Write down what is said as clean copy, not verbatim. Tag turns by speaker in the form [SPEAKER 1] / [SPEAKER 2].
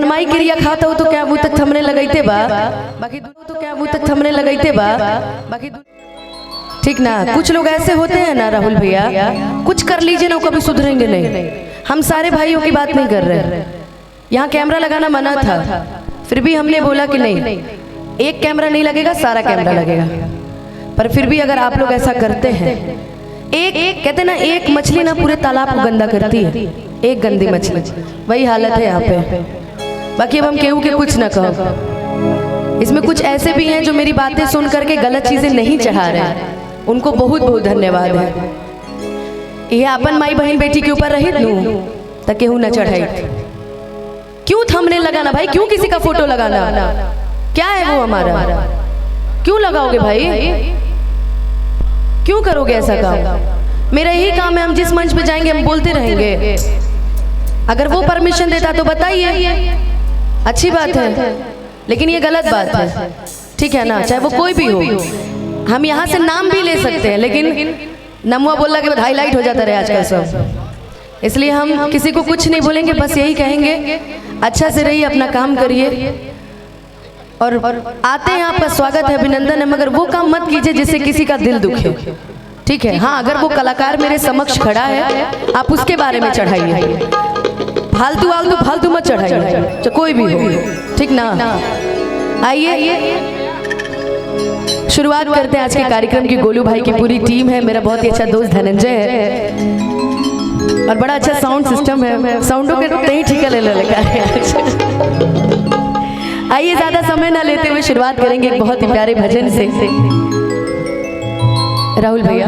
[SPEAKER 1] माई क्रिया खाता हो तो क्या मुँह तक थमने लगाइते बा बाकी तो क्या मुँह तक थमने लगाइते बा बाकी ठीक ना। कुछ लोग ऐसे होते हैं ना राहुल भैया, कुछ कर लीजिए ना कभी सुधरेंगे नहीं। हम सारे भाइयों की बात नहीं कर रहे, यहाँ कैमरा लगाना मना था, फिर भी हमने बोला कि नहीं, एक कैमरा नहीं लगेगा, सारा कैमरा लगेगा। पर फिर भी अगर आप लोग ऐसा करते हैं, एक कहते ना एक मछली ना पूरे तालाब को गंदा करती है, एक गंदी मछली, वही हालत है यहाँ पे। बाकी अब हम केहू के कुछ ना कहो। इसमें कुछ ऐसे भी हैं जो मेरी बातें सुन करके गलत चीजें नहीं चढ़ा रहे हैं, उनको बहुत बहुत धन्यवाद है। ये अपन माई बहन बेटी के ऊपर रही नू तक केहू न चढ़ाई। क्यों थंबनेल लगाना भाई, क्यों किसी का फोटो लगाना, क्या है वो हमारा, क्यों लगाओगे भाई, क्यों करोगे ऐसा काम। मेरा यही काम है, हम जिस मंच पे जाएंगे हम बोलते रहेंगे। अगर वो परमिशन देता तो बताइए, अच्छी बात है, लेकिन ये गलत बात है, ठीक है ना। चाहे वो कोई भी हो, हम यहाँ से नाम भी ले सकते हैं, लेकिन नमुआ बोलने के बाद हाईलाइट हो जाता रहे आजकल सब, इसलिए हम किसी को कुछ नहीं बोलेंगे। बस यही कहेंगे अच्छा से रहिए, अपना काम करिए, और आते हैं आपका स्वागत है, अभिनंदन है, मगर वो काम मत कीजिए जिससे किसी का दिल दुखे, ठीक है। हाँ, अगर वो कलाकार मेरे समक्ष खड़ा है, आप उसके बारे में चढ़ाइए, फालतू आलतू फालतू मत चढ़ाइए, कोई भी हो, ठीक ना। आइए शुरुआत करते हैं आज के कार्यक्रम की। गोलू भाई की पूरी टीम है, मेरा बहुत ही अच्छा दोस्त धनंजय है, और बड़ा अच्छा साउंड सिस्टम है, साउंडों के नहीं ठिका ले लगा है। आइए ज्यादा समय ना लेते हुए शुरुआत करेंगे एक बहुत ही प्यारे भजन से। राहुल भैया